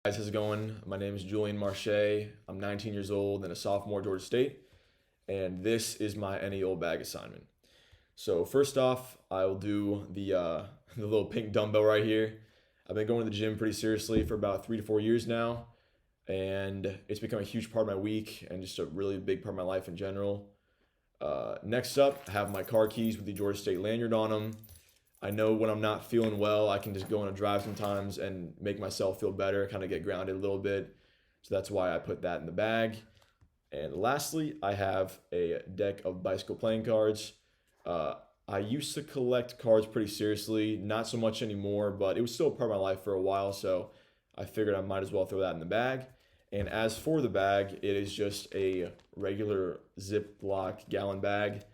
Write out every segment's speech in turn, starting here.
Guys, how's it going? My name is Julian Marche. I'm 19 years old and a sophomore at Georgia State, and this is my any old bag assignment. So first off, I'll do the little pink dumbbell right here. I've been going to the gym pretty seriously for about 3 to 4 years now, and it's become a huge part of my week and just a really big part of my life in general. Next up, I have my car keys with the Georgia State lanyard on them. I know when I'm not feeling well, I can just go on a drive sometimes and make myself feel better, kind of get grounded a little bit. So that's why I put that in the bag. And lastly, I have a deck of bicycle playing cards. Uh, I used to collect cards pretty seriously, not so much anymore, but it was still a part of my life for a while, so I figured I might as well throw that in the bag. And as for the bag, it is just a regular Ziploc gallon bag.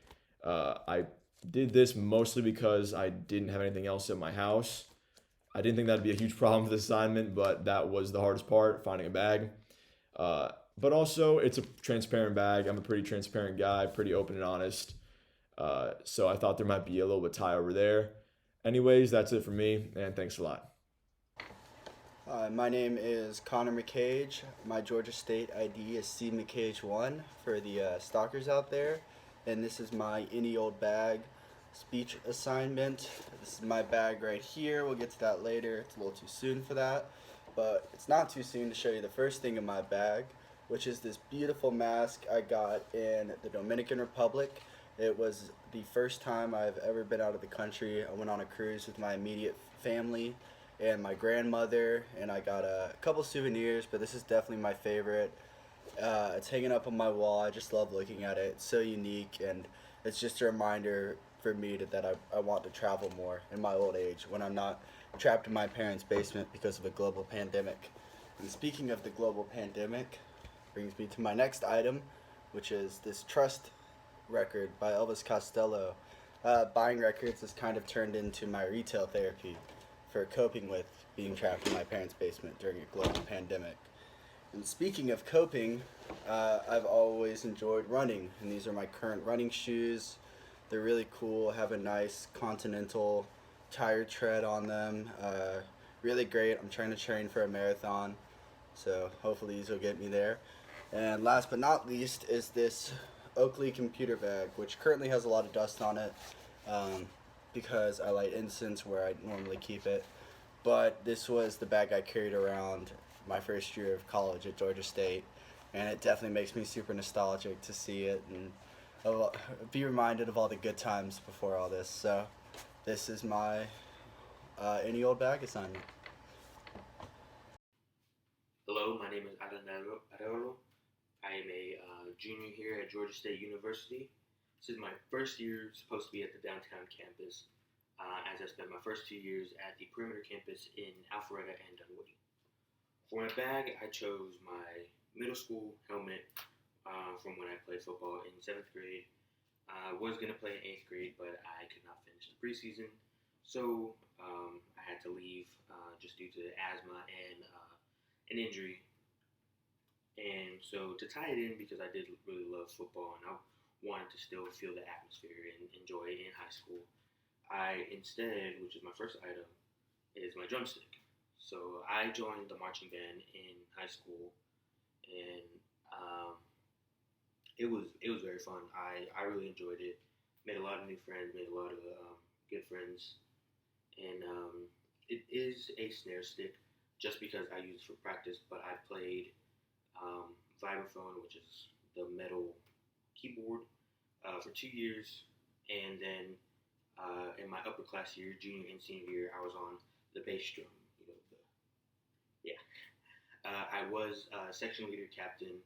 I did this mostly because I didn't have anything else at my house. I didn't think that'd be a huge problem for this assignment, but that was the hardest part, finding a bag. But also, it's a transparent bag. I'm a pretty transparent guy, pretty open and honest. So I thought there might be a little bit tie over there. Anyways, that's it for me, and thanks a lot. My name is Connor McCage. My Georgia State ID is C McCage1 for the stalkers out there. And this is my any old bag speech assignment. This is my bag right here. We'll get to that later. It's a little too soon for that. But it's not too soon to show you the first thing in my bag, which is this beautiful mask I got in the Dominican Republic. It was the first time I've ever been out of the country. I went on a cruise with my immediate family and my grandmother, and I got a couple souvenirs, but this is definitely my favorite. It's hanging up on my wall. I just love looking at it. It's so unique, and it's just a reminder for me that I want to travel more in my old age when I'm not trapped in my parents' basement because of a global pandemic. And speaking of the global pandemic, brings me to my next item, which is this Trust record by Elvis Costello. Buying records has kind of turned into my retail therapy for coping with being trapped in my parents' basement during a global pandemic. And speaking of coping, I've always enjoyed running, and these are my current running shoes. They're really cool, have a nice continental tire tread on them. Really great. I'm trying to train for a marathon, so hopefully these will get me there. And last but not least is this Oakley computer bag, which currently has a lot of dust on it because I light incense where I normally keep it. But this was the bag I carried around my first year of college at Georgia State, and it definitely makes me super nostalgic to see it and be reminded of all the good times before all this. So this is my any old bag assignment. Hello, my name is Alan Arevalo. I am a junior here at Georgia State University. This is my first year supposed to be at the downtown campus, as I spent my first 2 years at the perimeter campus in Alpharetta and Dunwoody. For my bag, I chose my middle school helmet from when I played football in 7th grade. I was going to play in 8th grade, but I could not finish the preseason, so I had to leave just due to asthma and an injury. And so to tie it in, because I did really love football and I wanted to still feel the atmosphere and enjoy it in high school, I instead, which is my first item, is my drumstick. So I joined the marching band in high school, and it was very fun. I really enjoyed it. Made a lot of new friends. Made a lot of good friends, and it is a snare stick, just because I use it for practice. But I played vibraphone, which is the metal keyboard, for 2 years, and then in my upper class year, junior and senior year, I was on the bass drum. Yeah. I was section leader captain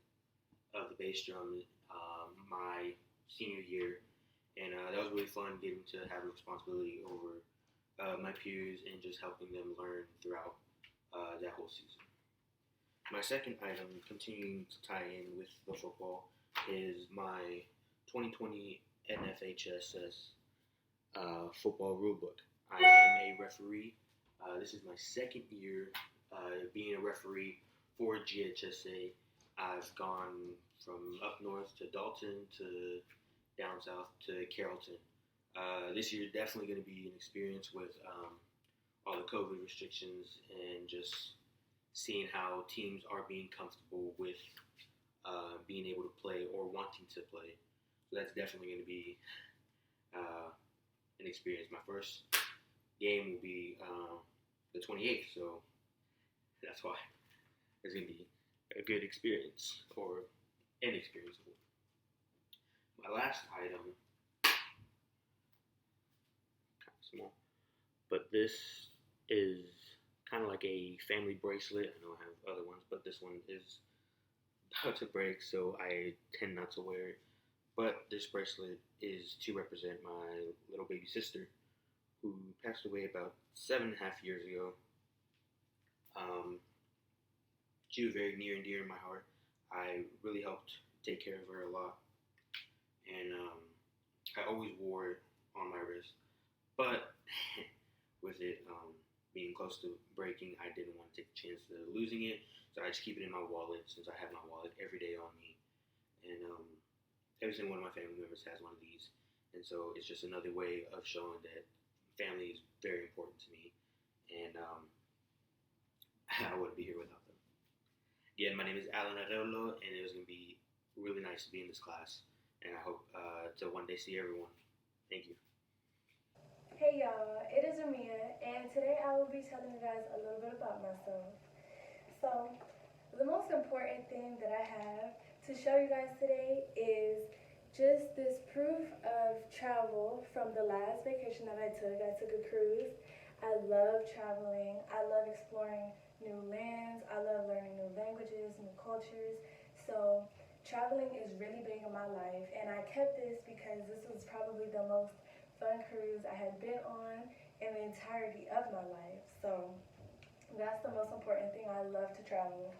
of the bass drum my senior year, and that was really fun getting to have a responsibility over my peers and just helping them learn throughout that whole season. My second item, continuing to tie in with the football, is my 2020 NFHSS football rulebook. I am a referee. This is my second year being a referee for GHSA. I've gone from up north to Dalton to down south to Carrollton. This year is definitely going to be an experience with all the COVID restrictions and just seeing how teams are being comfortable with being able to play or wanting to play. So that's definitely going to be an experience. My first game will be the 28th, so that's why it's going to be a good experience, or an experience. My last item, kind of small, but this is kind of like a family bracelet. I know I have other ones, but this one is about to break, so I tend not to wear it. But this bracelet is to represent my little baby sister, who passed away about 7.5 years ago. She was very near and dear in my heart. I really helped take care of her a lot, and I always wore it on my wrist. But with it being close to breaking, I didn't want to take the chance of losing it, so I just keep it in my wallet, since I have my wallet every day on me. And every single one of my family members has one of these, and so it's just another way of showing that family is very important to me, and I wouldn't be here without them. Again, my name is Alan Arreola, and it was going to be really nice to be in this class, and I hope to one day see everyone. Thank you. Hey y'all, it is Amia, and today I will be telling you guys a little bit about myself. So, the most important thing that I have to show you guys today is just this proof of travel from the last vacation that I took. I took a cruise. I love traveling. I love exploring new lands. I love learning new languages, new cultures. So traveling is really big in my life, and I kept this because this was probably the most fun cruise I had been on in the entirety of my life. So that's the most important thing. I love to travel.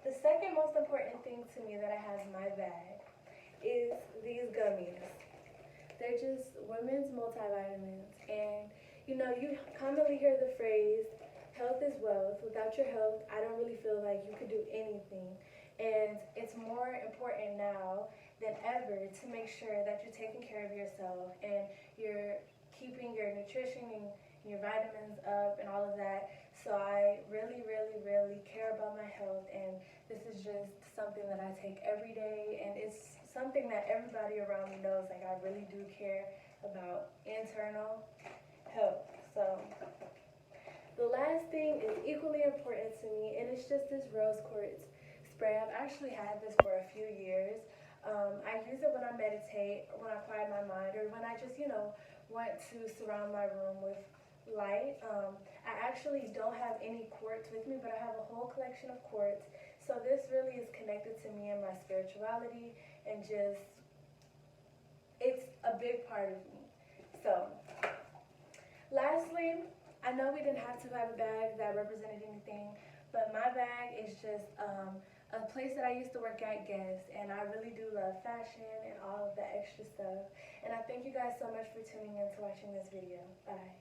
The second most important thing to me that I have in my bag is these gummies. They're just women's multivitamins, and you know, you commonly hear the phrase, health is wealth. Without your health, I don't really feel like you could do anything. And it's more important now than ever to make sure that you're taking care of yourself and you're keeping your nutrition and your vitamins up and all of that. So I really, really, really care about my health, and this is just something that I take every day, and it's something that everybody around me knows, like I really do care about internal health. So the last thing is equally important to me, and it's just this rose quartz spray. I've actually had this for a few years. I use it when I meditate, when I quiet my mind, or when I just, want to surround my room with light. I actually don't have any quartz with me, but I have a whole collection of quartz. So this really is connected to me and my spirituality, and just, it's a big part of me. So lastly, I know we didn't have to have a bag that represented anything, but my bag is just a place that I used to work at, Guess, and I really do love fashion and all of the extra stuff. And I thank you guys so much for tuning in to watching this video. Bye.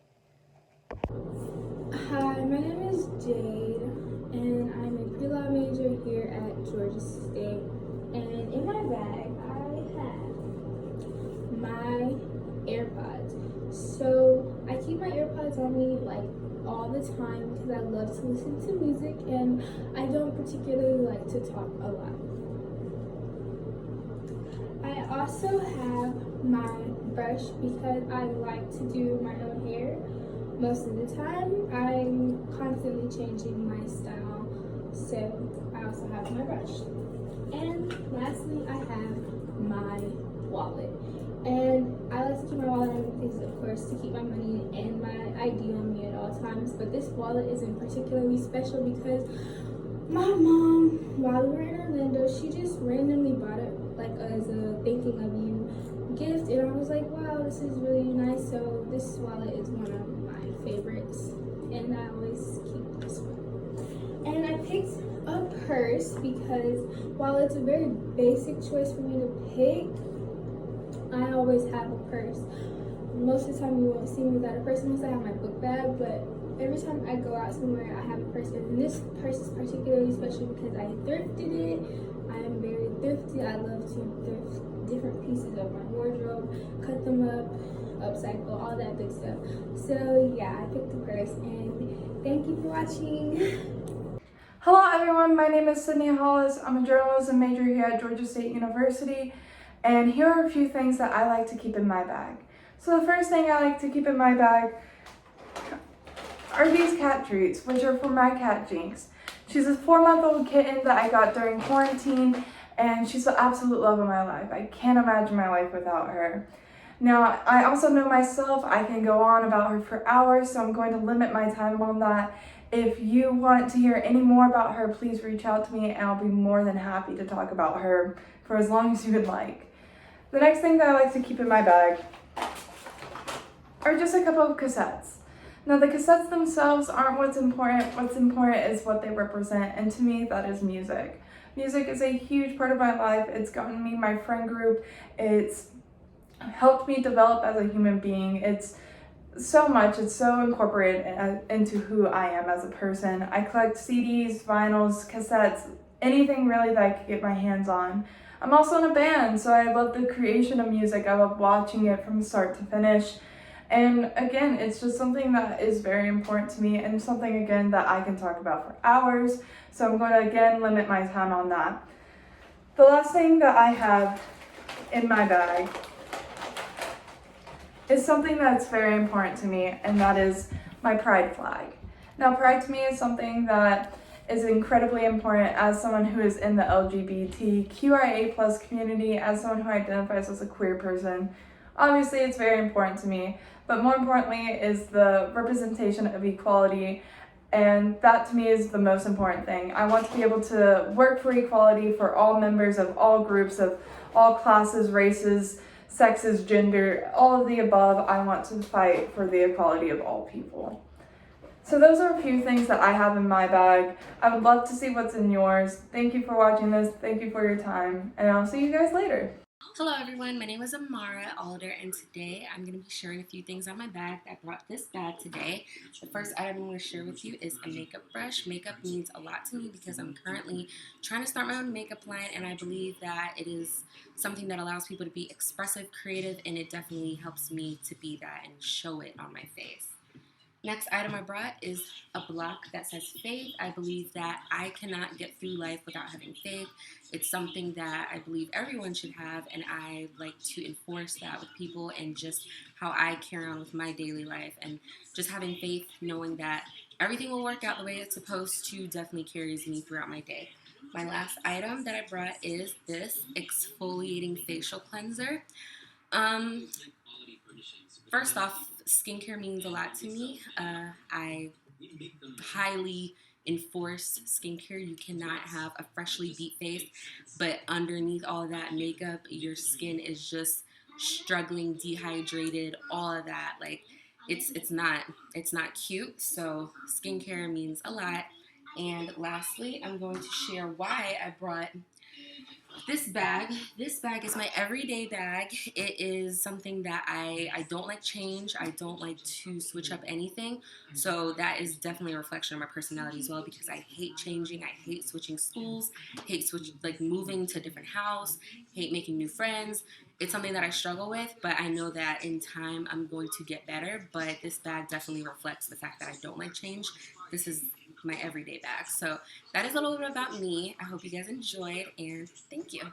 Hi, my name is Jade, and I'm a pre-law major here at Georgia State. And in my bag, I have my AirPods. So I keep my AirPods on me like all the time because I love to listen to music, and I don't particularly like to talk a lot. I also have my brush because I like to do my own hair. Most of the time, I'm constantly changing my style, so I also have my brush. And lastly, I have my wallet. And I like to keep my wallet on me because, of course, to keep my money and my ID on me at all times. But this wallet isn't particularly special because my mom, while we were in Orlando, she just randomly bought it like as a thinking of you gift, and I was like, wow, this is really nice. So this wallet is one of my favorites, and I always keep this one. And I picked a purse because while it's a very basic choice for me to pick, I always have a purse. Most of the time you won't see me without a purse unless I have my book bag, but every time I go out somewhere I have a purse. And this purse is particularly special because I thrifted it. I am very thrifty. I love to thrift different pieces of my wardrobe, cut them up, upcycle, all that good stuff. So yeah, I picked the purse, and Thank you for watching. Hello everyone, my name is Sydney Hollis. I'm a journalism major here at Georgia State University, and here are a few things that I like to keep in my bag. So the first thing I like to keep in my bag are these cat treats, which are for my cat Jinx. She's a 4-month-old kitten that I got during quarantine, and she's the absolute love of my life. I can't imagine my life without her. Now, I also know myself, I can go on about her for hours, so I'm going to limit my time on that. If you want to hear any more about her, please reach out to me and I'll be more than happy to talk about her for as long as you would like. The next thing that I like to keep in my bag are just a couple of cassettes. Now, the cassettes themselves aren't what's important. What's important is what they represent, and to me, that is music. Music is a huge part of my life. It's gotten me my friend group. It's helped me develop as a human being. It's so much. It's so incorporated into who I am as a person. I collect CDs, vinyls, cassettes, anything really that I could get my hands on. I'm also in a band, so I love the creation of music. I love watching it from start to finish. And again, it's just something that is very important to me and something, again, that I can talk about for hours. So I'm going to, again, limit my time on that. The last thing that I have in my bag is something that's very important to me, and that is my pride flag. Now, pride to me is something that is incredibly important as someone who is in the LGBTQIA+ community, as someone who identifies as a queer person. Obviously, it's very important to me, but more importantly is the representation of equality, and that to me is the most important thing. I want to be able to work for equality for all members of all groups, of all classes, races, sexes, gender, all of the above. I want to fight for the equality of all people. So those are a few things that I have in my bag. I would love to see what's in yours. Thank you for watching this. Thank you for your time, and I'll see you guys later. Hello everyone, my name is Amara Alder, and today I'm going to be sharing a few things on my bag. I brought this bag today. The first item I'm going to share with you is a makeup brush. Makeup means a lot to me because I'm currently trying to start my own makeup line, and I believe that it is something that allows people to be expressive, creative, and it definitely helps me to be that and show it on my face. Next item I brought is a block that says faith. I believe that I cannot get through life without having faith. It's something that I believe everyone should have, and I like to enforce that with people and just how I carry on with my daily life. And just having faith, knowing that everything will work out the way it's supposed to, definitely carries me throughout my day. My last item that I brought is this exfoliating facial cleanser. First off, skincare means a lot to me. I highly enforce skincare. You cannot have a freshly beat face, but underneath all that makeup, your skin is just struggling, dehydrated, all of that. Like, it's not cute. So skincare means a lot. And lastly, I'm going to share why I brought this bag. This bag is my everyday bag. It is something that I don't like change. I don't like to switch up anything. So that is definitely a reflection of my personality as well, because I hate changing. I hate switching schools, like moving to a different house, hate making new friends. It's something that I struggle with, but I know that in time I'm going to get better. But this bag definitely reflects the fact that I don't like change. This is my everyday bag. So that is a little bit about me. I hope you guys enjoyed, and thank you.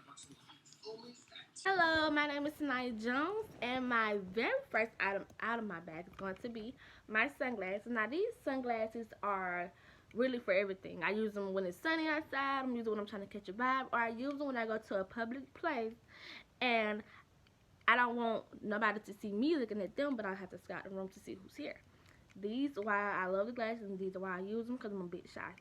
Hello, my name is Sanaya Jones, and my very first item out of my bag is going to be my sunglasses. Now, these sunglasses are really for everything. I use them when it's sunny outside, I'm using them when I'm trying to catch a vibe, or I use them when I go to a public place and I don't want nobody to see me looking at them, but I have to scout the room to see who's here. These are why I love the glasses, and these are why I use them, because I'm a bit shy.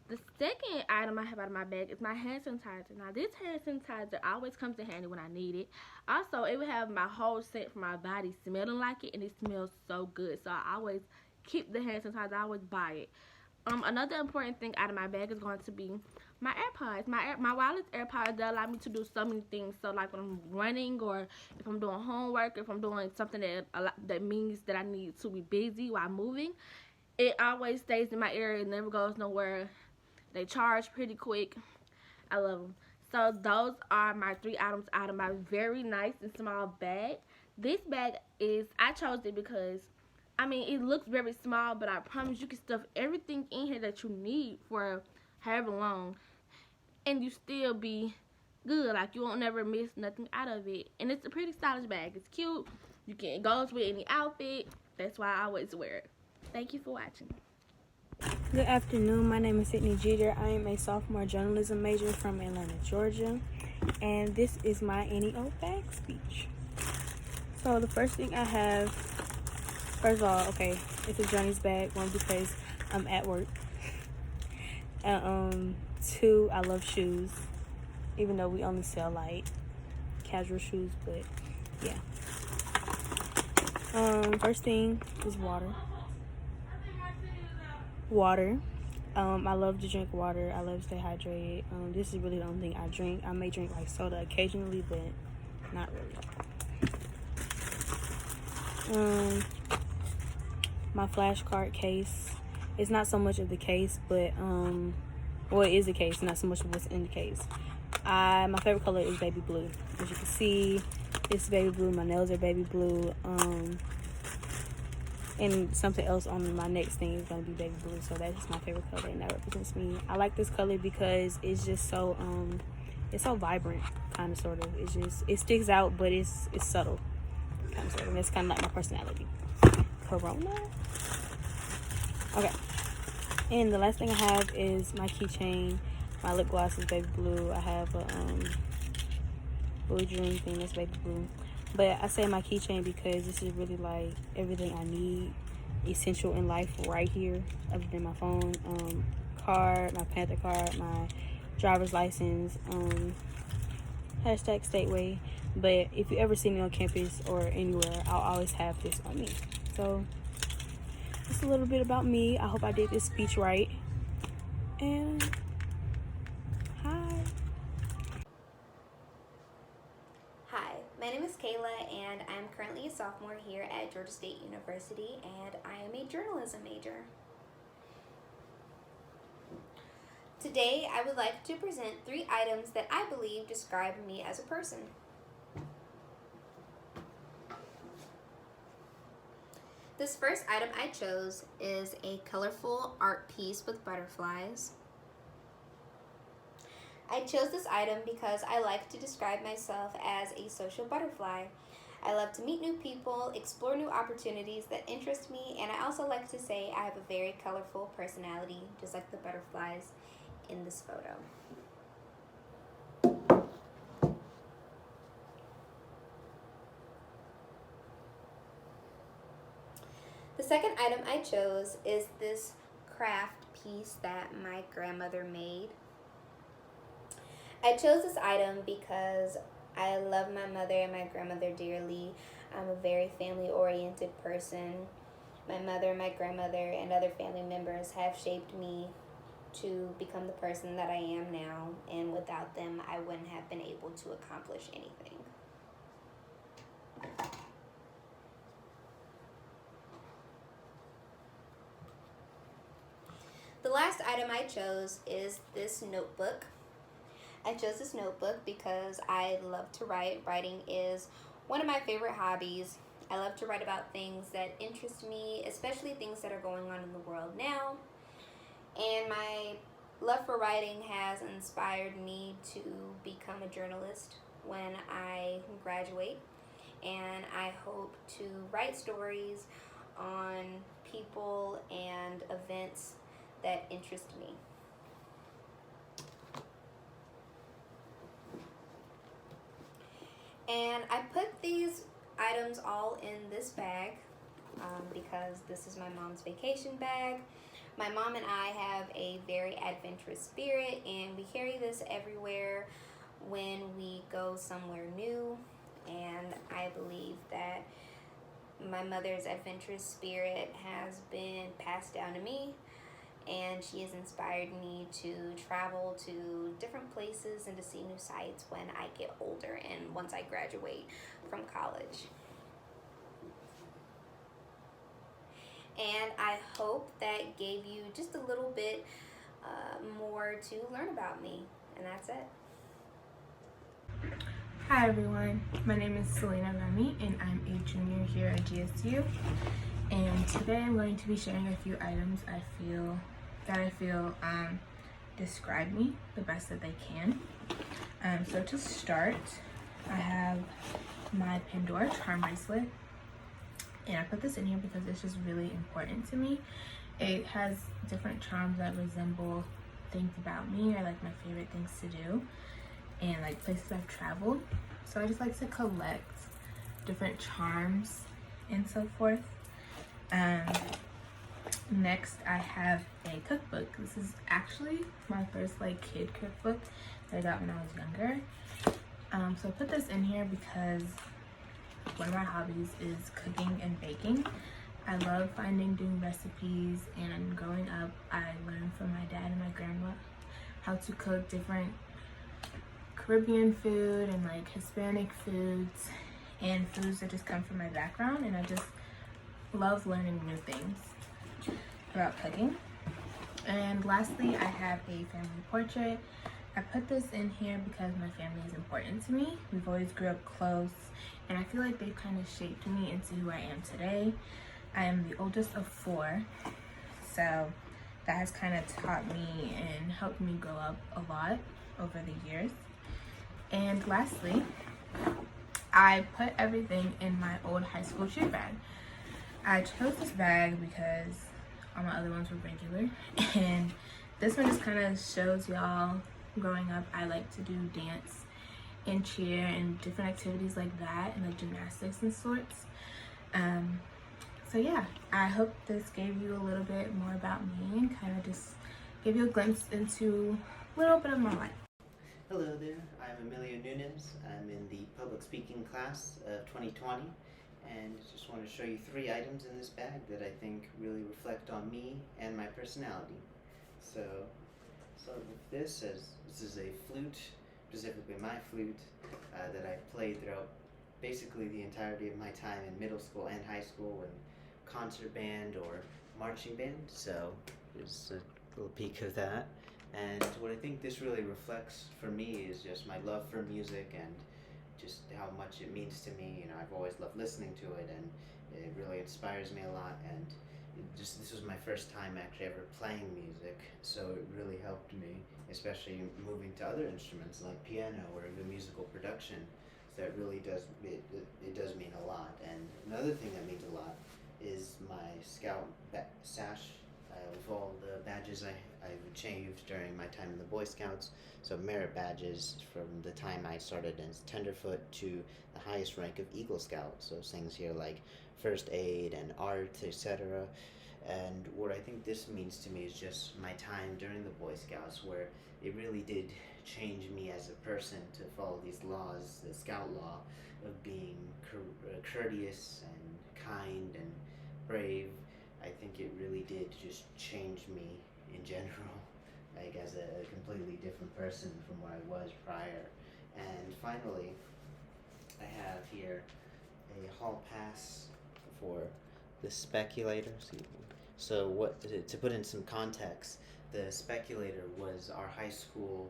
The second item I have out of my bag is my hand sanitizer. Now, this hand sanitizer always comes in handy when I need it. Also, it will have my whole scent for my body smelling like it, and it smells so good. So I always keep the hand sanitizer. I always buy it. Another important thing out of my bag is going to be my AirPods. My wireless AirPods, they allow me to do so many things. So, like when I'm running, or if I'm doing homework, if I'm doing something that means that I need to be busy while moving, it always stays in my ear. It never goes nowhere. They charge pretty quick. I love them. So those are my 3 items out of my very nice and small bag. This bag I chose it because I mean, it looks very small, but I promise you can stuff everything in here that you need for however long, and you still be good. Like, you won't never miss nothing out of it. And it's a pretty stylish bag. It's cute. It goes with any outfit. That's why I always wear it. Thank you for watching. Good afternoon. My name is Sydney Jeter. I am a sophomore journalism major from Atlanta, Georgia, and this is my Any Old Bag speech. So the first thing I have, first of all, okay, it's a Journeys bag. One, because I'm at work. Two, I love shoes, even though we only sell like casual shoes, but yeah. First thing is water. I love to drink water. I love to stay hydrated. This is really the only thing I drink. I may drink like soda occasionally, but not really. My flashcard case. It's not so much of the case, but well, it is the case, not so much of what's in the case. My favorite color is baby blue. As you can see, it's baby blue. My nails are baby blue. And something else on my next thing is going to be baby blue. So that's just my favorite color, and that represents me. I like this color because it's just so it's so vibrant, kind of, sort of. It sticks out, but it's subtle, kind of, sort of. And it's kind of like my personality. Corona. Okay. And the last thing I have is my keychain. My lip gloss is baby blue. I have a blue dream thing that's baby blue. But I say my keychain because this is really like everything I need, essential in life right here, other than my phone, card, my Panther card, my driver's license, hashtag Stateway. But if you ever see me on campus or anywhere, I'll always have this on me. So just a little bit about me. I hope I did this speech right. And hi. Hi, my name is Kayla, and I'm currently a sophomore here at Georgia State University, and I am a journalism major. Today, I would like to present 3 items that I believe describe me as a person. This first item I chose is a colorful art piece with butterflies. I chose this item because I like to describe myself as a social butterfly. I love to meet new people, explore new opportunities that interest me, and I also like to say I have a very colorful personality, just like the butterflies in this photo. The second item I chose is this craft piece that my grandmother made. I chose this item because I love my mother and my grandmother dearly. I'm a very family-oriented person. My mother, my grandmother, and other family members have shaped me to become the person that I am now, and without them, I wouldn't have been able to accomplish anything. The last item I chose is this notebook. I chose this notebook because I love to write. Writing is one of my favorite hobbies. I love to write about things that interest me, especially things that are going on in the world now. And my love for writing has inspired me to become a journalist when I graduate. And I hope to write stories on people and events that interest me. And I put these items all in this bag because this is my mom's vacation bag. My mom and I have a very adventurous spirit, and we carry this everywhere when we go somewhere new. And I believe that my mother's adventurous spirit has been passed down to me, and she has inspired me to travel to different places and to see new sights when I get older and once I graduate from college. And I hope that gave you just a little bit more to learn about me, and that's it. Hi everyone, my name is Selena Remy, and I'm a junior here at GSU. and today I'm going to be sharing a few items I feel describe me the best that they can. So to start, I have my Pandora charm bracelet, and I put this in here because it's just really important to me. It has different charms that resemble things about me, or like my favorite things to do, and like places I've traveled. So I just like to collect different charms and so forth. Next, I have a cookbook. This is actually my first like kid cookbook that I got when I was younger. So I put this in here because one of my hobbies is cooking and baking. I love doing recipes, and growing up I learned from my dad and my grandma how to cook different Caribbean food and like Hispanic foods and foods that just come from my background, and I just love learning new things about cooking. And lastly, I have a family portrait. I put this in here because my family is important to me. We've always grew up close, and I feel like they've kind of shaped me into who I am today. I am the oldest of 4, so that has kind of taught me and helped me grow up a lot over the years. And lastly, I put everything in my old high school shoe bag. I chose this bag because all my other ones were regular, and this one just kind of shows y'all growing up I like to do dance and cheer and different activities like that, and like gymnastics and sorts. So yeah, I hope this gave you a little bit more about me and kind of just gave you a glimpse into a little bit of my life. Hello there, I'm Emilio Nunes. I'm in the public speaking class of 2020, and just want to show you 3 items in this bag that I think really reflect on me and my personality. So with this is a flute, specifically my flute, that I played throughout basically the entirety of my time in middle school and high school in concert band or marching band. So there's a little peek of that. And what I think this really reflects for me is just my love for music and just how much it means to me. You know, I've always loved listening to it, and it really inspires me a lot. And this was my first time actually ever playing music, so it really helped me, especially moving to other instruments like piano or even musical production. So it really does mean a lot. And another thing that means a lot is my Scout sash with all the badges I've achieved during my time in the Boy Scouts. So merit badges from the time I started as Tenderfoot to the highest rank of Eagle Scout. So things here like first aid and art, etc. And what I think this means to me is just my time during the Boy Scouts, where it really did change me as a person to follow these laws, the Scout law of being courteous and kind and brave. I think it really did just change me in general, like as a completely different person from where I was prior. And finally, I have here a hall pass for the Speculator. So to put in some context, the Speculator was our high school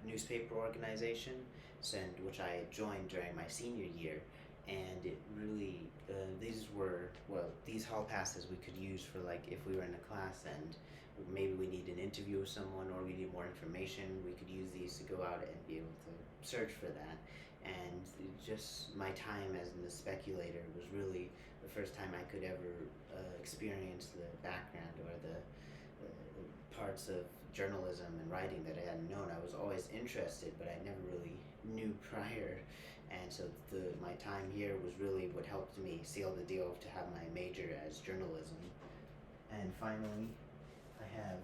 newspaper organization, which I joined during my senior year. And it really, these hall passes we could use for like if we were in a class and maybe we need an interview with someone or we need more information, we could use these to go out and be able to search for that. And just my time as in the Speculator was really the first time I could ever experience the background or the parts of journalism and writing that I hadn't known. I was always interested, but I never really knew prior. And so my time here was really what helped me seal the deal to have my major as journalism. And finally, I have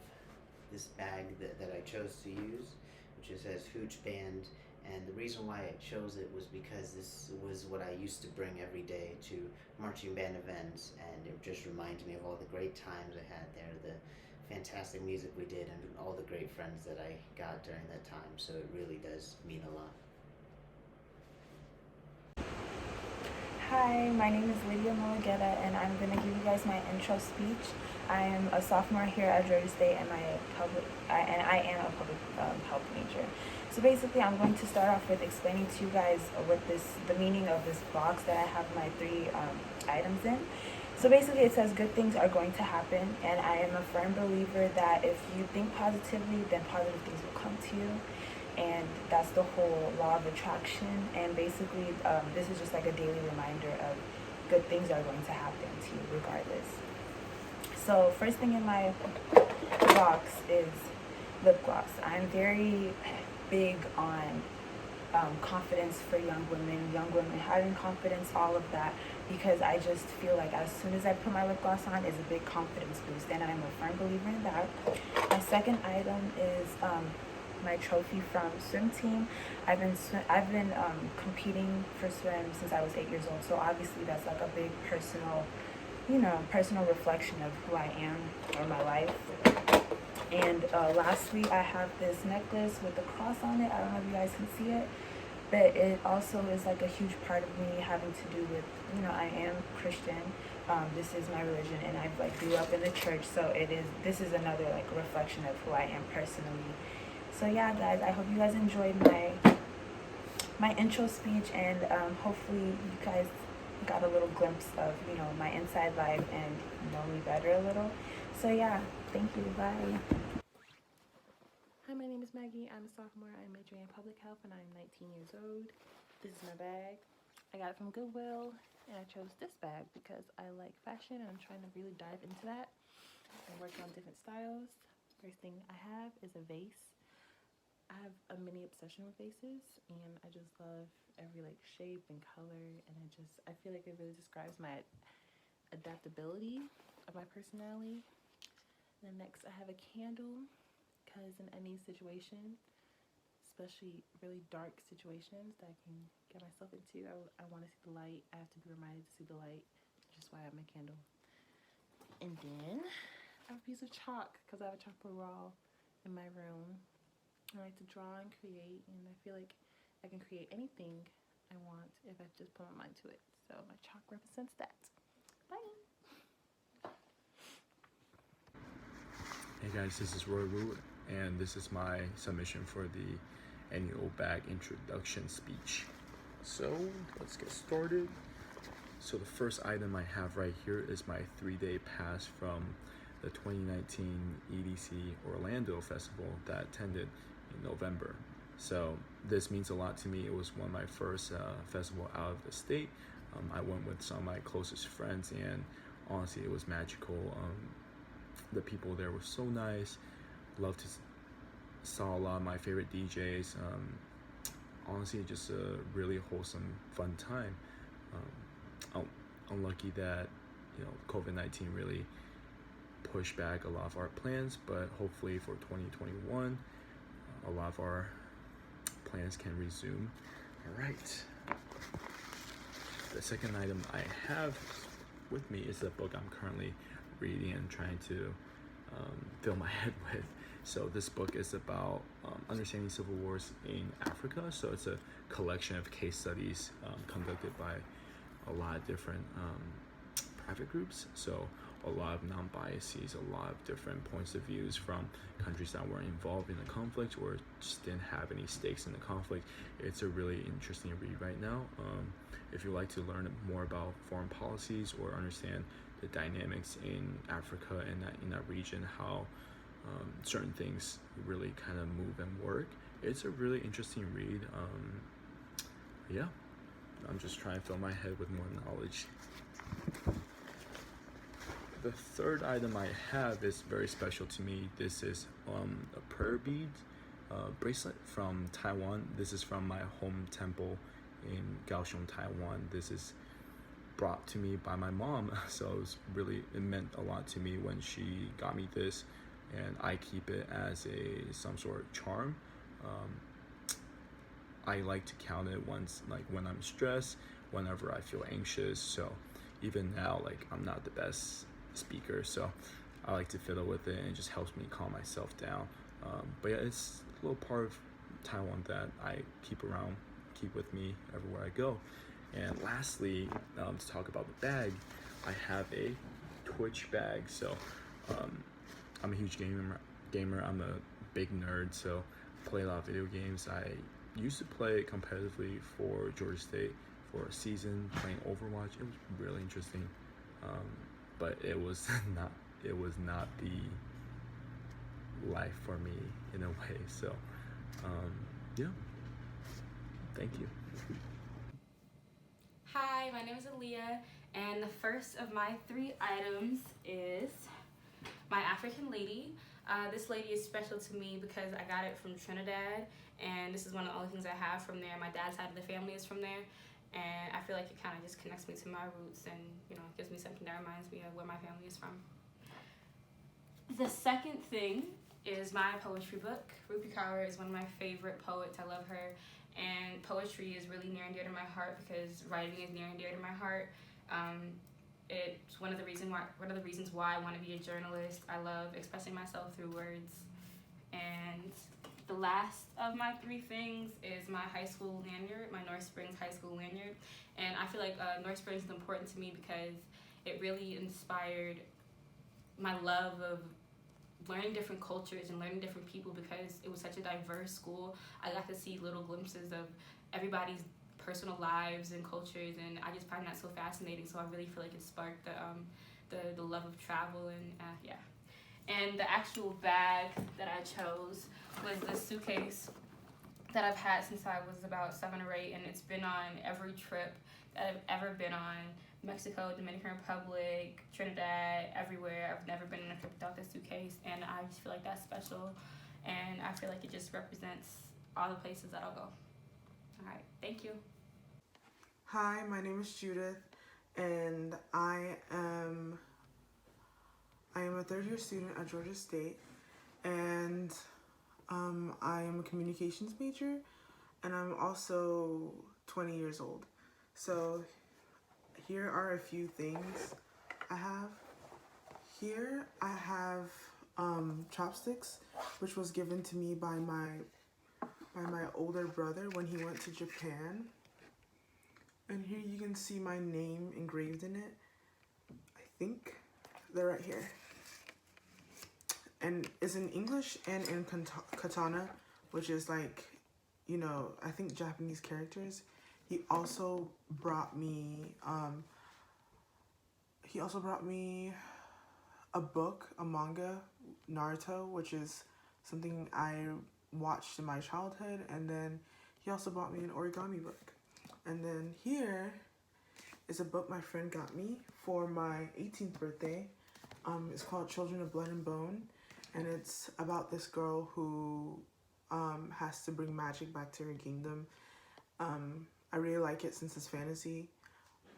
this bag that I chose to use, which says Hooch Band. And the reason why I chose it was because this was what I used to bring every day to marching band events, and it just reminded me of all the great times I had there, the fantastic music we did, and all the great friends that I got during that time. So it really does mean a lot. Hi, my name is Lydia Mulugeta, and I'm going to give you guys my intro speech. I am a sophomore here at Georgia State, and I am a public health major. So basically, I'm going to start off with explaining to you guys the meaning of this box that I have my 3 items in. So basically it says good things are going to happen, and I am a firm believer that if you think positively, then positive things will come to you. And that's the whole law of attraction. And basically this is just like a daily reminder of good things are going to happen to you regardless. So first thing in my box is lip gloss. I'm very big on confidence for young women having confidence, all of that, because I just feel like as soon as I put my lip gloss on, it's a big confidence boost, and I'm a firm believer in that. My second item is my trophy from swim team. I've been competing for swim since I was 8 years old, so obviously that's like a big personal reflection of who I am or my life. And lastly, I have this necklace with a cross on it. I don't know if you guys can see it, but it also is like a huge part of me having to do with, I am Christian. This is my religion, and I grew up in the church, so this is another reflection of who I am personally. So yeah, guys, I hope you guys enjoyed my intro speech, and hopefully you guys got a little glimpse of my inside life and know me better a little. So yeah, thank you. Bye. Hi, my name is Maggie. I'm a sophomore. I'm majoring in public health, and I'm 19 years old. This is my bag. I got it from Goodwill, and I chose this bag because I like fashion, and I'm trying to really dive into that and work on different styles. First thing I have is a vase. I have a mini obsession with vases, and I just love every shape and color, and I feel like it really describes my adaptability of my personality. Then next I have a candle, because in any situation, especially really dark situations that I can get myself into, I want to see the light. I have to be reminded to see the light, which is why I have my candle. And then I have a piece of chalk, because I have a chalkboard wall in my room. I like to draw and create, and I feel like I can create anything I want if I just put my mind to it. So my chalk represents that. Bye! Hey guys, this is Roy Wu, and this is my submission for the annual bag introduction speech. So let's get started. So the first item I have right here is my 3-day pass from the 2019 EDC Orlando Festival that attended in November. So this means a lot to me. It was one of my first festival out of the state. I went with some of my closest friends, and honestly it was magical. The people there were so nice. Saw a lot of my favorite DJs. Honestly, just a really wholesome, fun time. I'm lucky that COVID-19 really pushed back a lot of our plans, but hopefully for 2021, a lot of our plans can resume. All right. The second item I have with me is a book I'm currently reading and trying to fill my head with. So this book is about understanding civil wars in Africa. So it's a collection of case studies conducted by a lot of different private groups. So a lot of non-biases, a lot of different points of views from countries that weren't involved in the conflict or just didn't have any stakes in the conflict. It's a really interesting read right now. If you like to learn more about foreign policies or understand the dynamics in Africa and in that region, how certain things really kind of move and work, it's a really interesting read. Yeah, I'm just trying to fill my head with more knowledge. The third item I have is very special to me. This is a prayer bead bracelet from Taiwan. This is from my home temple in Kaohsiung, Taiwan. This is brought to me by my mom, so it meant a lot to me when she got me this, and I keep it as some sort of charm. I like to count it once, when I'm stressed, whenever I feel anxious. So even now, I'm not the best speaker, so I like to fiddle with it, and it just helps me calm myself down. But yeah, it's a little part of Taiwan that I keep with me everywhere I go. And lastly, to talk about the bag, I have a Twitch bag. So I'm a huge gamer. I'm a big nerd, so I play a lot of video games. I used to play competitively for Georgia State for a season, playing Overwatch. It was really interesting. but it was not the life for me in a way. So yeah, thank you. Hi, my name is Aaliyah, and the first of my 3 items is my African lady. This lady is special to me because I got it from Trinidad, and this is one of the only things I have from there. My dad's side of the family is from there, and I feel like it kind of just connects me to my roots and, you know, gives me something that reminds me of where my family is from. The second thing is my poetry book. Rupi Kaur is one of my favorite poets. I love her, and poetry is really near and dear to my heart because writing is near and dear to my heart. It's one of the reasons why I want to be a journalist. I love expressing myself through words. And the last of my 3 things is my high school lanyard, my North Springs High School lanyard. And I feel like North Springs is important to me because it really inspired my love of learning different cultures and learning different people because it was such a diverse school. I got to see little glimpses of everybody's personal lives and cultures, and I just find that so fascinating. So I really feel like it sparked the love of travel, and yeah. And the actual bag that I chose was this suitcase that I've had since I was about 7 or 8, and it's been on every trip that I've ever been on. Mexico, Dominican Republic, Trinidad, everywhere. I've never been on a trip without this suitcase, and I just feel like that's special, and I feel like it just represents all the places that I'll go. All right, thank you. Hi, my name is Judith, and I am a 3rd-year student at Georgia State, and I am a communications major, and I'm also 20 years old. So here are a few things I have. Here I have chopsticks, which was given to me by my older brother when he went to Japan. And here you can see my name engraved in it. I think they're right here. And it's in English and in katana, which is like, you know, I think Japanese characters. He also brought me a book, a manga, Naruto, which is something I watched in my childhood, and then he also bought me an origami book. And then here is a book my friend got me for my 18th birthday. It's called Children of Blood and Bone, and it's about this girl who has to bring magic back to her kingdom. I really like it since it's fantasy,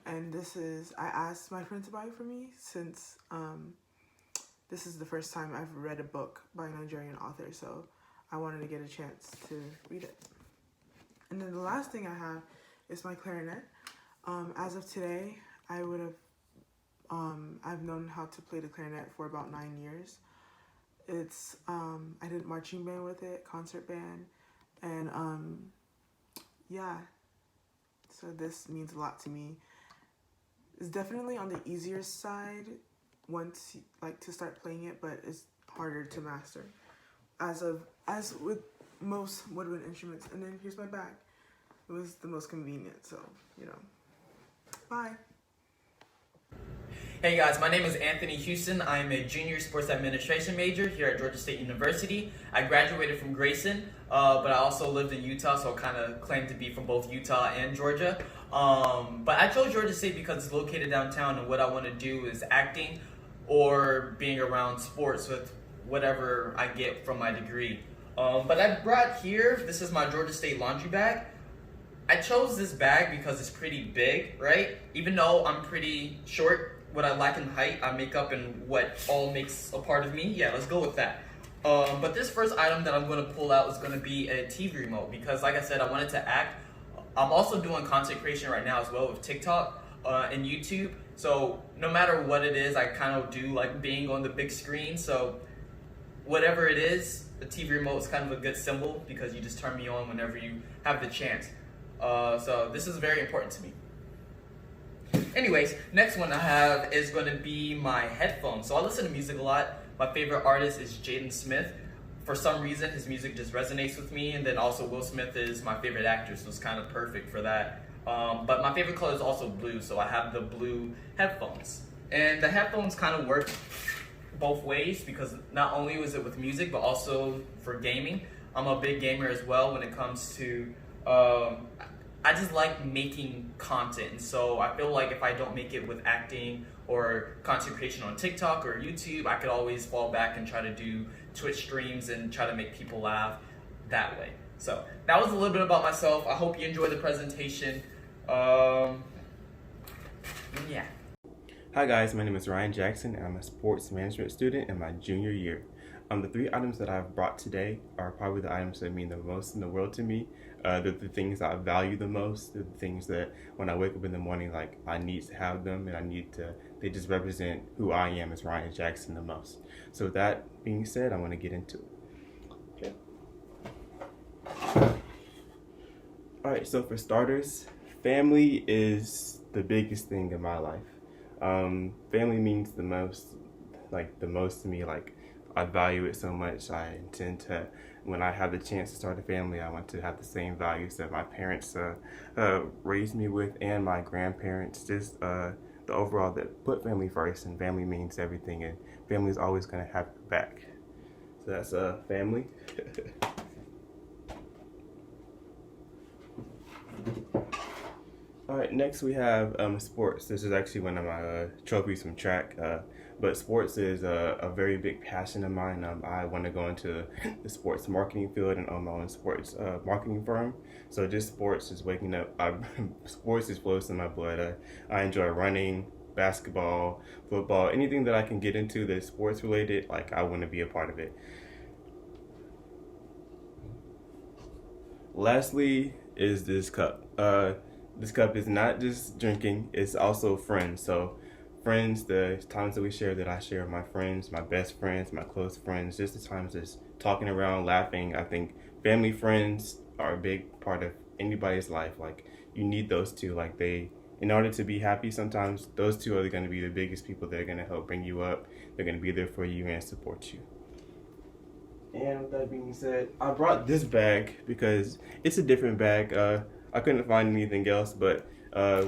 and I asked my friend to buy it for me since this is the first time I've read a book by a Nigerian author, so I wanted to get a chance to read it. And then the last thing I have is my clarinet. As of today, I've known how to play the clarinet for about 9 years. It's I did marching band with it, concert band, and yeah. So this means a lot to me. It's definitely on the easier side once to start playing it, but it's harder to master, as with most woodwind instruments. And then here's my bag. It was the most convenient, so you know. Bye. Hey guys, my name is Anthony Houston. I'm a junior sports administration major here at Georgia State University. I graduated from Grayson, but I also lived in Utah, so I kind of claim to be from both Utah and Georgia. But I chose Georgia State because it's located downtown, and what I want to do is acting or being around sports with whatever I get from my degree. But I brought here, this is my Georgia State laundry bag. I chose this bag because it's pretty big, right? Even though I'm pretty short, what I lack in height, I make up in what all makes a part of me. Yeah, let's go with that. But this first item that I'm going to pull out is going to be a TV remote because, like I said, I wanted to act. I'm also doing content creation right now as well with TikTok and YouTube. So no matter what it is, I kind of do like being on the big screen. So whatever it is, the TV remote is kind of a good symbol because you just turn me on whenever you have the chance. So this is very important to me. Anyways, next one I have is going to be my headphones. So I listen to music a lot. My favorite artist is Jaden Smith. For some reason, his music just resonates with me. And then also Will Smith is my favorite actor, so it's kind of perfect for that. But my favorite color is also blue, so I have the blue headphones. And the headphones kind of work both ways because not only was it with music, but also for gaming. I'm a big gamer as well when it comes to, I just like making content. And so I feel like if I don't make it with acting or content creation on TikTok or YouTube, I could always fall back and try to do Twitch streams and try to make people laugh that way. So that was a little bit about myself. I hope you enjoyed the presentation. Yeah. Hi guys, my name is Ryan Jackson and I'm a sports management student in my junior year. The 3 items that I've brought today are probably the items that mean the most in the world to me. They're the things that I value the most. They're the things that when I wake up in the morning, like I need to have them and they just represent who I am as Ryan Jackson the most. So with that being said, I want to get into it. Okay. Alright, so for starters, family is the biggest thing in my life. Family means the most to me. Like, I value it so much. I intend to, when I have the chance to start a family, I want to have the same values that my parents raised me with and my grandparents. Just the overall that put family first, and family means everything, and family is always going to have your back. So that's family. Alright, next we have sports. This is actually one of my trophies from track, but sports is a very big passion of mine. I want to go into the sports marketing field and own my own sports marketing firm. So just sports is waking up. Sports is flows in my blood. I enjoy running, basketball, football, anything that I can get into that's sports related, like I want to be a part of it. Lastly is this cup. This cup is not just drinking, it's also friends. So friends, the times that we share, that I share with my friends, my best friends, my close friends, just the times just talking around, laughing. I think family, friends are a big part of anybody's life. Like, you need those two. Like, in order to be happy, sometimes those two are going to be the biggest people that are going to help bring you up. They're going to be there for you and support you. And with that being said, I brought this bag because it's a different bag. I couldn't find anything else, but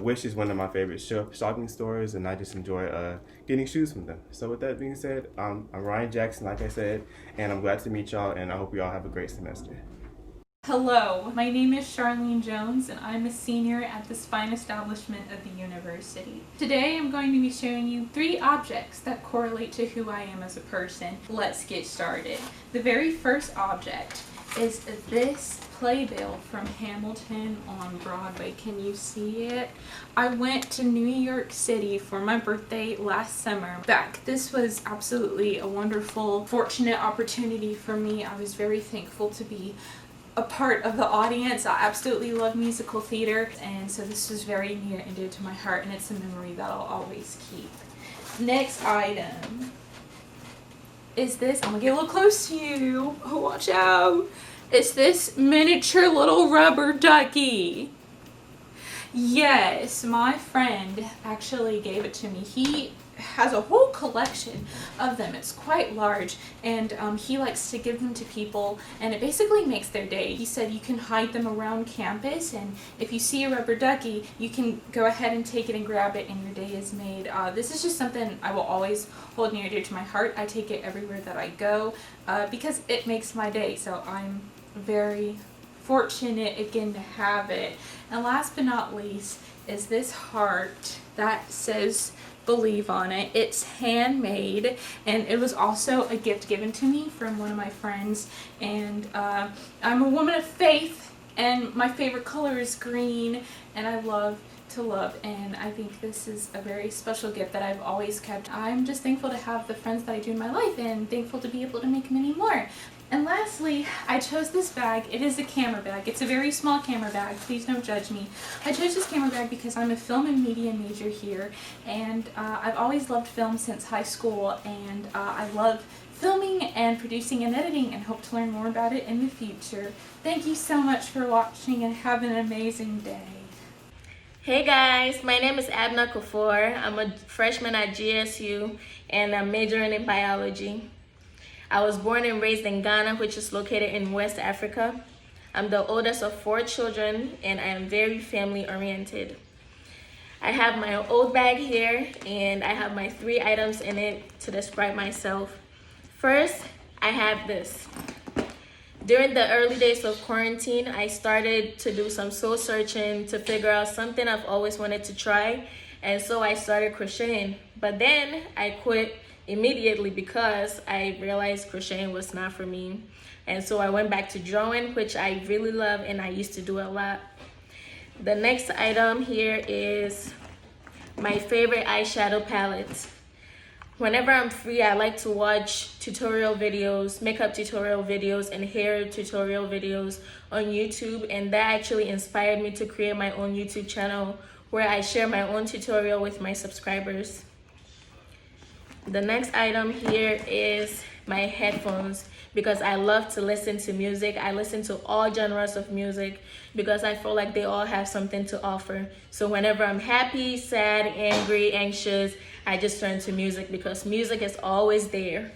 Wish is one of my favorite shopping stores, and I just enjoy getting shoes from them. So with that being said, I'm Ryan Jackson, like I said, and I'm glad to meet y'all, and I hope you all have a great semester. Hello, my name is Charlene Jones, and I'm a senior at this fine establishment of the university. Today I'm going to be showing you 3 objects that correlate to who I am as a person. Let's get started. The very first object is this playbill from Hamilton on Broadway. Can you see it? I went to New York City for my birthday last summer. This was absolutely a wonderful, fortunate opportunity for me. I was very thankful to be a part of the audience. I absolutely love musical theater, and so this was very near and dear to my heart, and it's a memory that I'll always keep. Next item is this. I'm gonna get a little close to you. Oh, watch out. It's this miniature little rubber ducky. Yes, my friend actually gave it to me. He has a whole collection of them. It's quite large, and he likes to give them to people, and it basically makes their day. He said you can hide them around campus, and if you see a rubber ducky, you can go ahead and take it and grab it, and your day is made. This is just something I will always hold near and dear to my heart. I take it everywhere that I go because it makes my day, so I'm very fortunate again to have it. And last but not least is this heart that says believe on it. It's handmade, and it was also a gift given to me from one of my friends, and I'm a woman of faith, and my favorite color is green, and I love to love, and I think this is a very special gift that I've always kept. I'm just thankful to have the friends that I do in my life, and thankful to be able to make many more. And lastly, I chose this bag. It is a camera bag. It's a very small camera bag. Please don't judge me. I chose this camera bag because I'm a film and media major here, and I've always loved film since high school, and I love filming and producing and editing, and hope to learn more about it in the future. Thank you so much for watching, and have an amazing day. Hey guys, my name is Abna Kufor. I'm a freshman at GSU, and I'm majoring in biology. I was born and raised in Ghana, which is located in West Africa. I'm the oldest of 4 children, and I am very family oriented. I have my old bag here, and I have my 3 items in it to describe myself. First, I have this. During the early days of quarantine, I started to do some soul searching to figure out something I've always wanted to try, and so I started crocheting. But then I quit immediately because I realized crocheting was not for me. And so I went back to drawing, which I really love and I used to do a lot. The next item here is my favorite eyeshadow palette. Whenever I'm free, I like to watch tutorial videos, makeup tutorial videos, and hair tutorial videos on YouTube, and that actually inspired me to create my own YouTube channel where I share my own tutorial with my subscribers. The next item here is my headphones, because I love to listen to music. I listen to all genres of music because I feel like they all have something to offer. So whenever I'm happy, sad, angry, anxious, I just turn to music because music is always there.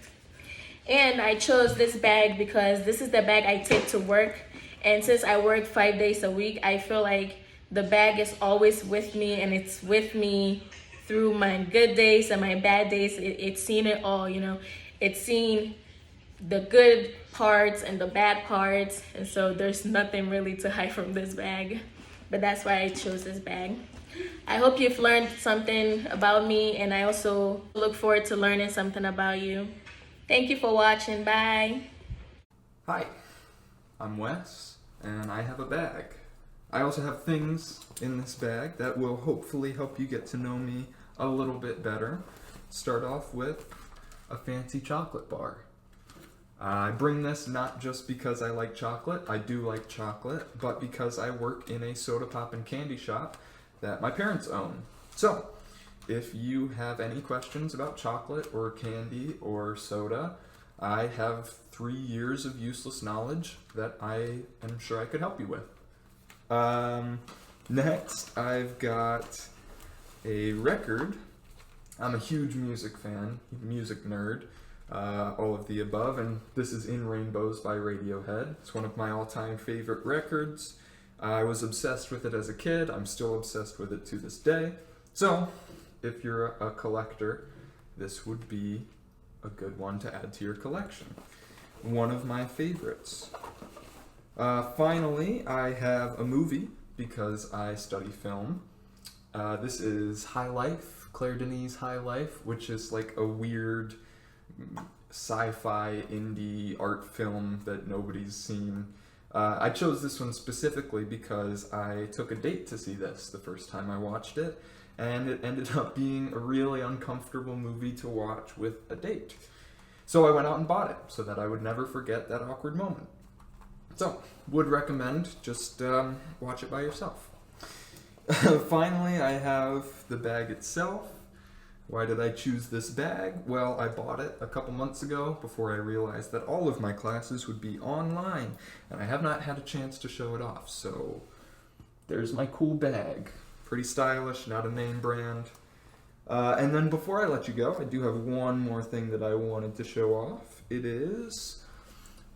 And I chose this bag because this is the bag I take to work. And since I work 5 days a week, I feel like the bag is always with me, and it's with me through my good days and my bad days. It's seen it all, you know. It's seen the good parts and the bad parts, and so there's nothing really to hide from this bag. But that's why I chose this bag. I hope you've learned something about me, and I also look forward to learning something about you. Thank you for watching. Bye. Hi, I'm Wes, and I have a bag. I also have things in this bag that will hopefully help you get to know me a little bit better. Start off with a fancy chocolate bar. I bring this not just because I like chocolate, I do like chocolate, but because I work in a soda pop and candy shop that my parents own. So, if you have any questions about chocolate or candy or soda, I have 3 years of useless knowledge that I am sure I could help you with. Next, I've got a record. I'm a huge music fan, music nerd, all of the above, and this is In Rainbows by Radiohead. It's one of my all-time favorite records. I was obsessed with it as a kid. I'm still obsessed with it to this day. So, if you're a collector, this would be a good one to add to your collection. One of my favorites. Finally, I have a movie because I study film. This is High Life, Claire Denis' High Life, which is like a weird sci-fi indie art film that nobody's seen. I chose this one specifically because I took a date to see this the first time I watched it, and it ended up being a really uncomfortable movie to watch with a date. So I went out and bought it so that I would never forget that awkward moment. So, would recommend, just watch it by yourself. Finally, I have the bag itself. Why did I choose this bag? Well, I bought it a couple months ago before I realized that all of my classes would be online, and I have not had a chance to show it off, so there's my cool bag. Pretty stylish, not a name brand. And then before I let you go, I do have one more thing that I wanted to show off. It is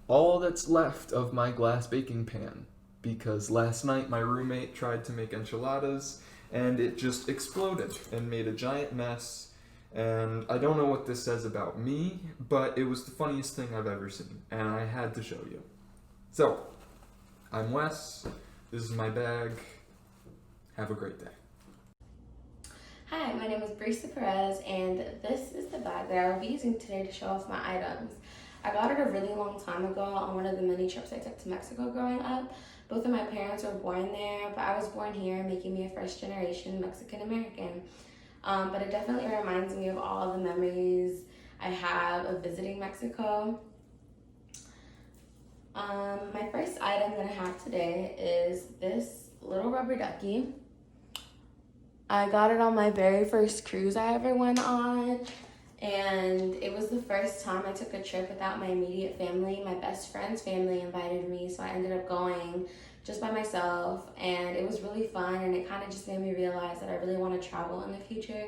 all that's left of my glass baking pan, because last night my roommate tried to make enchiladas and it just exploded and made a giant mess, and I don't know what this says about me, but it was the funniest thing I've ever seen, and I had to show you. So, I'm Wes, this is my bag, have a great day. Hi, my name is Brisa Perez, and this is the bag that I will be using today to show off my items. I got it a really long time ago on one of the many trips I took to Mexico growing up. Both of my parents were born there, but I was born here, making me a first generation Mexican American. But it definitely reminds me of all the memories I have of visiting Mexico. My first item that I have today is this little rubber ducky. I got it on my very first cruise I ever went on, and it was the first time I took a trip without my immediate family. My best friend's family invited me, so I ended up going just by myself, and it was really fun, and it kind of just made me realize that I really want to travel in the future.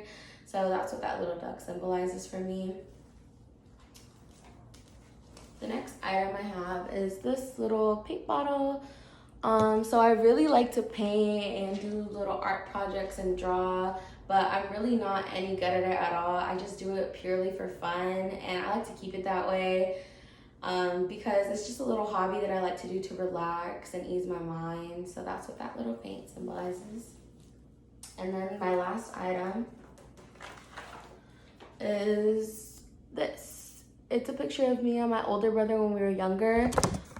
So that's what that little duck symbolizes for me. The next item I have is this little paint bottle. So I really like to paint and do little art projects and draw, but I'm really not any good at it at all. I just do it purely for fun, and I like to keep it that way because it's just a little hobby that I like to do to relax and ease my mind. So that's what that little paint symbolizes. And then my last item is this. It's a picture of me and my older brother when we were younger.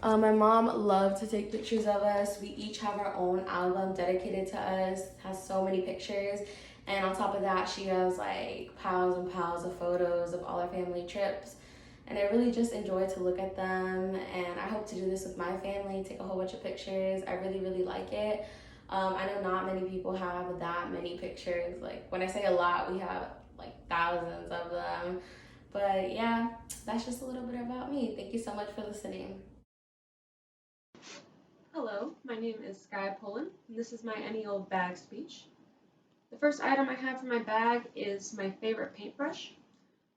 My mom loved to take pictures of us. We each have our own album dedicated to us, has so many pictures. And on top of that, she has like piles and piles of photos of all our family trips. And I really just enjoy to look at them. And I hope to do this with my family, take a whole bunch of pictures. I really, really like it. I know not many people have that many pictures. Like when I say a lot, we have like thousands of them. But yeah, that's just a little bit about me. Thank you so much for listening. Hello, my name is Sky Pullen, and this is my Any Old Bag speech. The first item I have for my bag is my favorite paintbrush.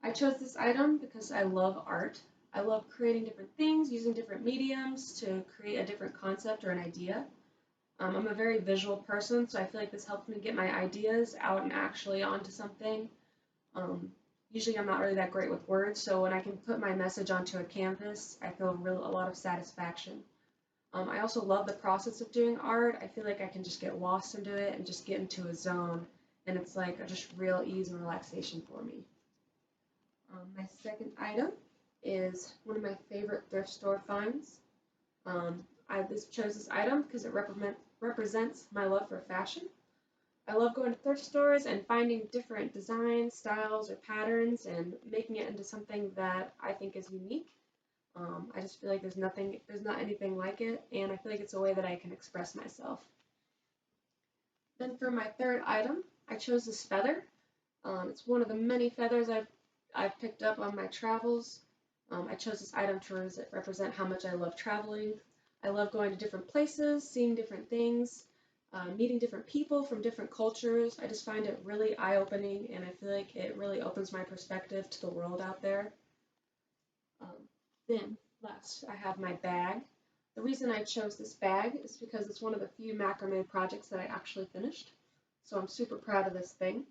I chose this item because I love art. I love creating different things, using different mediums to create a different concept or an idea. I'm a very visual person, so I feel like this helps me get my ideas out and actually onto something. Usually I'm not really that great with words, so when I can put my message onto a canvas, I feel a lot of satisfaction. I also love the process of doing art. I feel like I can just get lost into it and just get into a zone, and it's like just real ease and relaxation for me. My second item is one of my favorite thrift store finds. I chose this item because it represents my love for fashion. I love going to thrift stores and finding different designs, styles, or patterns and making it into something that I think is unique. I just feel like there's not anything like it, and I feel like it's a way that I can express myself. Then for my third item, I chose this feather. It's one of the many feathers I've picked up on my travels. I chose this item to represent how much I love traveling. I love going to different places, seeing different things, meeting different people from different cultures. I just find it really eye-opening, and I feel like it really opens my perspective to the world out there. Then, last, I have my bag. The reason I chose this bag is because it's one of the few macrame projects that I actually finished. So I'm super proud of this thing.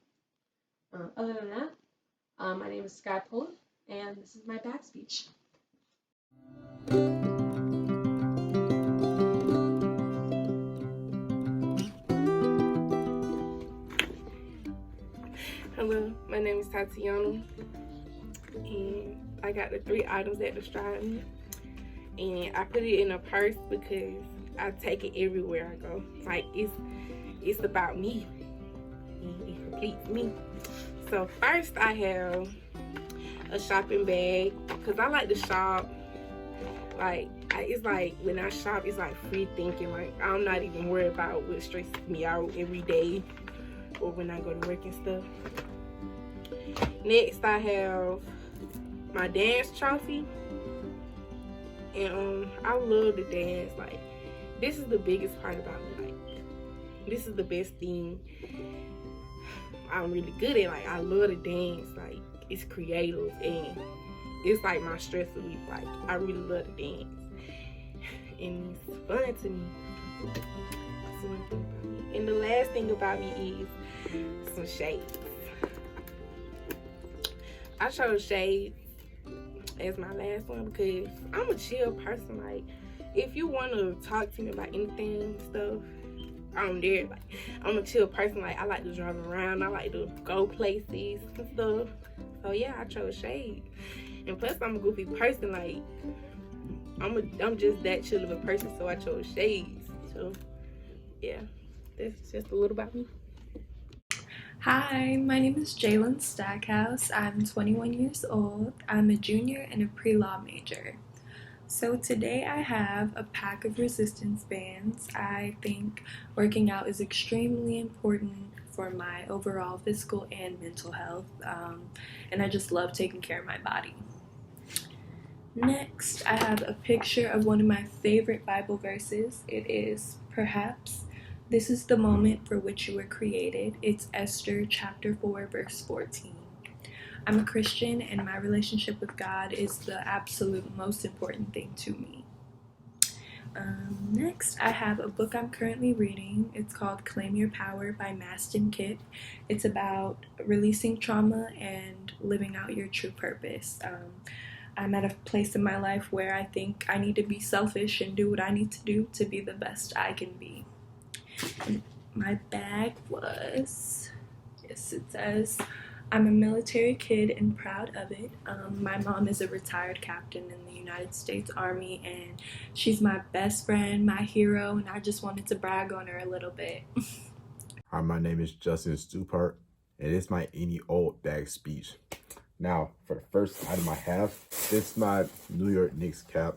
Other than that, my name is Sky Pullen, and this is my bag speech. Hello, my name is Tatiana, and I got the 3 items that describe me, and I put it in a purse because I take it everywhere I go. Like it's about me, and it completes me. So first I have a shopping bag because I like to shop. Like it's like when I shop, it's like free thinking. Like I'm not even worried about what stresses me out every day or when I go to work and stuff. Next I have my dance trophy, and I love to dance. Like this is the biggest part about me. Like this is the best thing I'm really good at. Like I love to dance. Like it's creative and it's like my stress relief. Like I really love to dance and it's fun to me. That's one thing about me. And the last thing about me is some shades. I chose shades as my last one because I'm a chill person. Like if you want to talk to me about anything and stuff, I'm there. Like I'm a chill person. Like I like to drive around, I like to go places and stuff. So yeah, I chose shades. And plus I'm a goofy person. Like I'm just that chill of a person, so I chose shades. So yeah, that's just a little about me. Hi, my name is Jalen Stackhouse. I'm 21 years old. I'm a junior and a pre-law major. So today I have a pack of resistance bands. I think working out is extremely important for my overall physical and mental health, and I just love taking care of my body. Next, I have a picture of one of my favorite Bible verses. It is, perhaps, this is the moment for which you were created. It's Esther chapter 4, verse 14. I'm a Christian, and my relationship with God is the absolute most important thing to me. Next, I have a book I'm currently reading. It's called Claim Your Power by Mastin Kipp. It's about releasing trauma and living out your true purpose. I'm at a place in my life where I think I need to be selfish and do what I need to do to be the best I can be. My bag was, yes, it says, I'm a military kid and proud of it. My mom is a retired captain in the United States Army, and she's my best friend, my hero, and I just wanted to brag on her a little bit. Hi, my name is Justin Stupart, and it's my any old bag speech. Now, for the first item I have, this is my New York Knicks cap.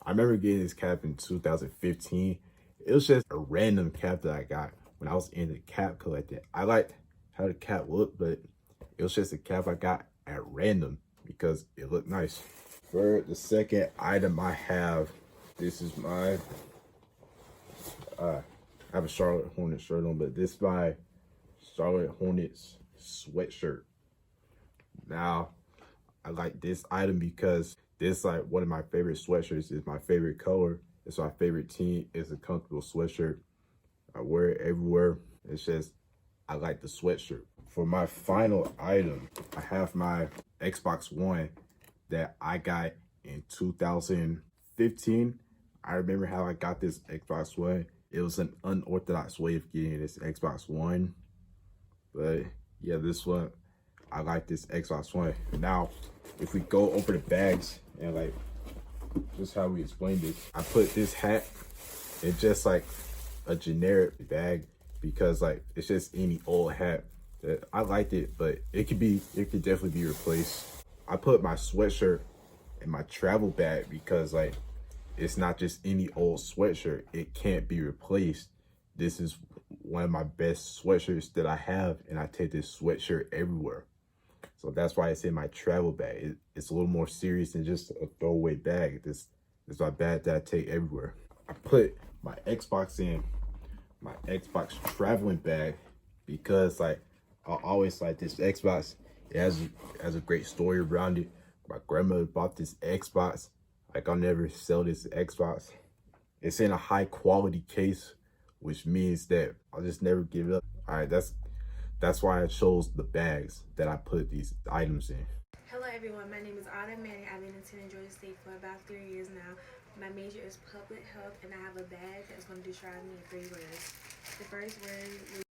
I remember getting this cap in 2015. It was just a random cap that I got when I was in the cap collecting. I liked how the cap looked, but it was just a cap I got at random because it looked nice. For the second item I have, this is my, I have a Charlotte Hornets shirt on, but this is my Charlotte Hornets sweatshirt. Now, I like this item because this is like one of my favorite sweatshirts. It's my favorite color. It's my favorite team. It's a comfortable sweatshirt. I wear it everywhere. It's just, I like the sweatshirt. For my final item, I have my Xbox One that I got in 2015. I remember how I got this Xbox One. It was an unorthodox way of getting this Xbox One. But yeah, this one, I like this Xbox One. Now, if we go over the bags and like, just how we explained this, I put this hat in just like a generic bag because like, it's just any old hat. I liked it, but it could definitely be replaced. I put my sweatshirt in my travel bag because like, it's not just any old sweatshirt. It can't be replaced. This is one of my best sweatshirts that I have, and I take this sweatshirt everywhere. So that's why it's in my travel bag. It's a little more serious than just a throwaway bag. This is my bag that I take everywhere. I put my Xbox in my Xbox traveling bag because like, I always like this Xbox. It has a great story around it. My grandmother bought this Xbox. Like, I'll never sell this Xbox. It's in a high quality case, which means that I'll just never give it up. All right, that's why I chose the bags that I put these items in. Hello everyone, my name is Autumn Manning. I've been attending Georgia State for about 3 years now. My major is public health, and I have a bag that's going to describe me in 3 words. The first word